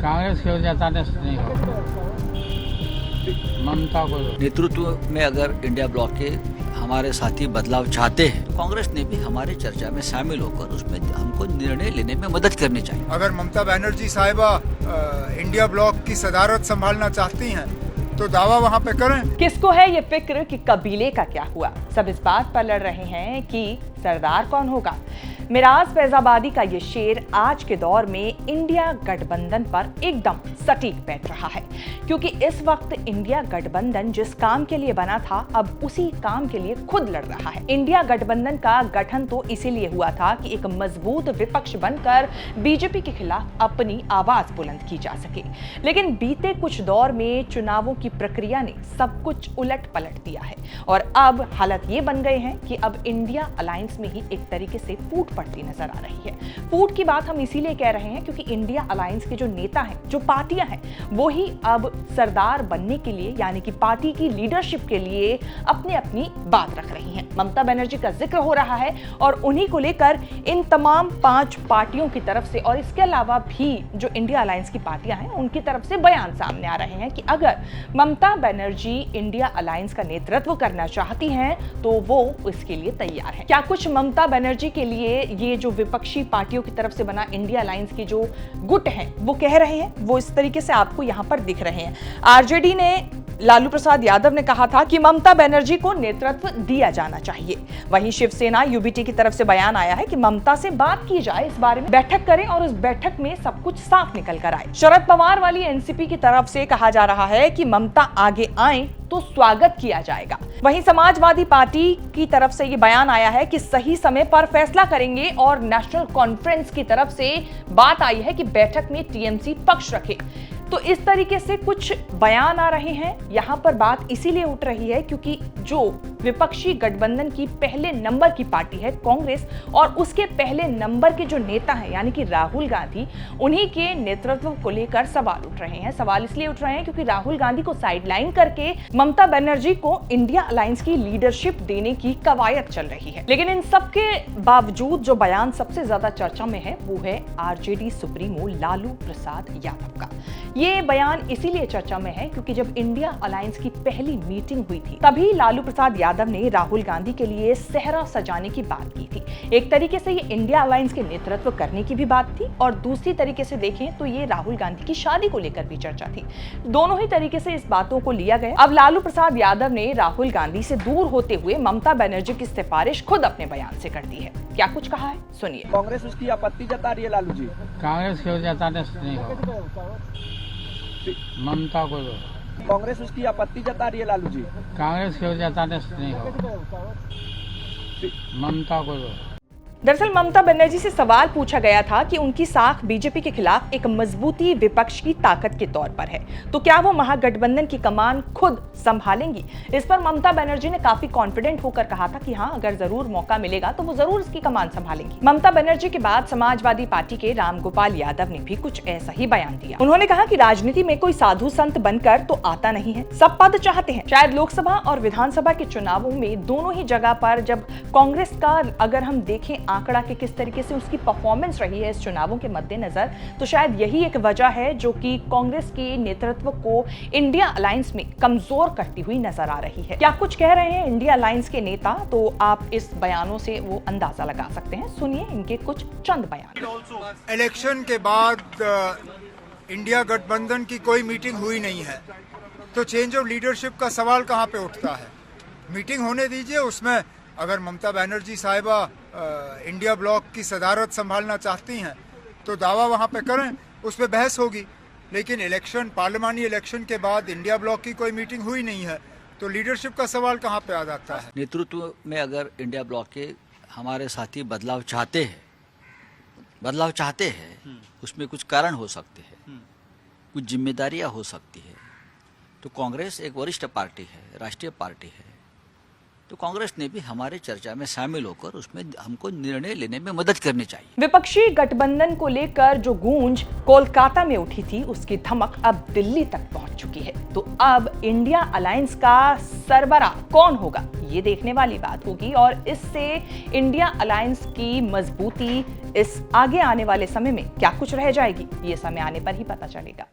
कांग्रेस की वजह नहीं होगा, ममता को नेतृत्व में अगर इंडिया ब्लॉक के हमारे साथी बदलाव चाहते हैं तो कांग्रेस ने भी हमारी चर्चा में शामिल होकर उसमें हमको निर्णय लेने में मदद करनी चाहिए। अगर ममता बनर्जी साहिबा इंडिया ब्लॉक की सदारत संभालना चाहती हैं तो दावा वहाँ पे करें। किसको है ये फिक्र कि कबीले का क्या हुआ? सब इस बात पर लड़ रहे हैं कि सरदार कौन होगा। मिराज फैजाबादी का ये शेर आज के दौर में इंडिया गठबंधन पर एकदम सटीक बैठ रहा है, क्योंकि इस वक्त इंडिया गठबंधन जिस काम के लिए बना था अब उसी काम के लिए खुद लड़ रहा है। इंडिया गठबंधन का गठन तो इसीलिए हुआ था कि एक मजबूत विपक्ष बनकर बीजेपी के खिलाफ अपनी आवाज बुलंद की जा सके, लेकिन बीते कुछ दौर में चुनावों की प्रक्रिया ने सब कुछ उलट पलट दिया है और अब हालत ये बन गए हैं कि अब इंडिया अलायंस में ही एक तरीके से फूट पड़ती नजर आ रही है। फूट की बात हम इसीलिए कह रहे हैं क्योंकि इंडिया अलायंस के जो नेता हैं, जो पार्टियां हैं, वो ही अब सरदार बनने के लिए यानी कि पार्टी की लीडरशिप के लिए अपनी अपनी बात रख रही हैं। ममता बनर्जी का जिक्र हो रहा है और उन्हीं को लेकर इन तमाम 5 पार्टियों की तरफ से और इसके अलावा भी जो इंडिया अलायंस की पार्टियां हैं उनकी तरफ से बयान सामने आ रहे हैं कि अगर ममता बनर्जी इंडिया अलायंस का नेतृत्व करना चाहती हैं तो वो इसके लिए तैयार है। क्या कुछ ममता बनर्जी के लिए ये जो विपक्षी पार्टियों की तरफ से बना इंडिया अलायंस के जो गुट हैं वो कह रहे हैं, वो इस तरीके से आपको यहां पर दिख रहे हैं। आरजेडी ने लालू प्रसाद यादव ने कहा था कि ममता बनर्जी को नेतृत्व दिया जाना चाहिए। वहीं शिवसेना यूबीटी की तरफ से बयान आया है कि ममता से बात की जाए, इस बारे में बैठक करें और उस बैठक में सब कुछ साफ निकल कर आए। शरद पवार वाली एनसीपी की तरफ से कहा जा रहा है कि ममता आगे आए तो स्वागत किया जाएगा। वहीं समाजवादी पार्टी की तरफ से ये बयान आया है कि सही समय पर फैसला करेंगे और नेशनल कॉन्फ्रेंस की तरफ से बात आई है कि बैठक में टीएमसी पक्ष रखे। तो इस तरीके से कुछ बयान आ रहे हैं। यहां पर बात इसीलिए उठ रही है क्योंकि जो विपक्षी गठबंधन की पहले नंबर की पार्टी है कांग्रेस और उसके पहले नंबर के जो नेता हैं यानी कि राहुल गांधी, उन्हीं के नेतृत्व को लेकर सवाल उठ रहे हैं। सवाल इसलिए उठ रहे हैं क्योंकि राहुल गांधी को साइडलाइन करके ममता बनर्जी को इंडिया अलायंस की लीडरशिप देने की कवायद चल रही है। लेकिन इन सब के बावजूद जो बयान सबसे ज्यादा चर्चा में है वो है आरजेडी सुप्रीमो लालू प्रसाद यादव का। ये बयान इसीलिए चर्चा में है क्योंकि जब इंडिया अलायंस की पहली मीटिंग हुई थी तभी लालू प्रसाद यादव ने राहुल गांधी के लिए सेहरा सजाने की बात की थी। एक तरीके से ये इंडिया अलायंस के नेतृत्व करने की भी बात थी और दूसरी तरीके से देखें तो ये राहुल गांधी की शादी को लेकर भी चर्चा थी। दोनों ही तरीके से इस बातों को लिया गया। अब लालू प्रसाद यादव ने राहुल गांधी से दूर होते हुए ममता बनर्जी की सिफारिश खुद अपने बयान से कर दी है। क्या कुछ कहा है, सुनिए। कांग्रेस उसकी आपत्ति जता रही है लालू जी। कांग्रेस की वजह नहीं होगा, ममता को कांग्रेस उसकी आपत्ति जता रही है लालू जी। कांग्रेस की वजह नहीं होगा, ममता को। दरअसल ममता बनर्जी से सवाल पूछा गया था कि उनकी साख बीजेपी के खिलाफ एक मजबूती विपक्ष की ताकत के तौर पर है, तो क्या वो महागठबंधन की कमान खुद संभालेंगी। इस पर ममता बनर्जी ने काफी कॉन्फिडेंट होकर कहा था कि हाँ, अगर जरूर मौका मिलेगा तो वो जरूर इसकी कमान संभालेंगी। ममता बनर्जी के बाद समाजवादी पार्टी के रामगोपाल यादव ने भी कुछ ऐसा ही बयान दिया। उन्होंने कहा कि राजनीति में कोई साधु संत बनकर तो आता नहीं है, सब पद चाहते हैं। शायद लोकसभा और विधानसभा के चुनावों में दोनों ही जगह पर जब कांग्रेस का अगर हम देखें आंकड़ा के किस तरीके से उसकी परफॉर्मेंस रही है इस चुनावों के मद्देनजर, तो शायद यही एक वजह है जो कि कांग्रेस के नेतृत्व को इंडिया अलायंस में कमजोर करती हुई नजर आ रही है। क्या कुछ कह रहे हैं इंडिया अलायंस के नेता, तो आप इस बयानों से वो अंदाजा लगा सकते हैं। सुनिए इनके कुछ चंद बयान। इलेक्शन के बाद इंडिया गठबंधन की कोई मीटिंग हुई नहीं है तो चेंज ऑफ लीडरशिप का सवाल कहां पे उठता है। मीटिंग होने दीजिए, उसमें अगर ममता बनर्जी साहिबा इंडिया ब्लॉक की सदारत संभालना चाहती हैं तो दावा वहां पे करें, उस पर बहस होगी। लेकिन इलेक्शन, पार्लियामानी इलेक्शन के बाद इंडिया ब्लॉक की कोई मीटिंग हुई नहीं है तो लीडरशिप का सवाल कहां पे आ जाता है। नेतृत्व में अगर इंडिया ब्लॉक के हमारे साथी बदलाव चाहते हैं उसमें कुछ कारण हो सकते हैं, कुछ जिम्मेदारियां हो सकती है। तो कांग्रेस एक वरिष्ठ पार्टी है, राष्ट्रीय पार्टी है, तो तो कांग्रेस ने भी हमारे चर्चा में शामिल होकर उसमें हमको निर्णय लेने में मदद करनी चाहिए। विपक्षी गठबंधन को लेकर जो गूंज कोलकाता में उठी थी, उसकी धमक अब दिल्ली तक पहुंच चुकी है। तो अब इंडिया अलायंस का सरबराह कौन होगा, ये देखने वाली बात होगी और इससे इंडिया अलायंस की मजबूती इस आगे आने वाले समय में क्या कुछ रह जाएगी, ये समय आने पर ही पता चलेगा।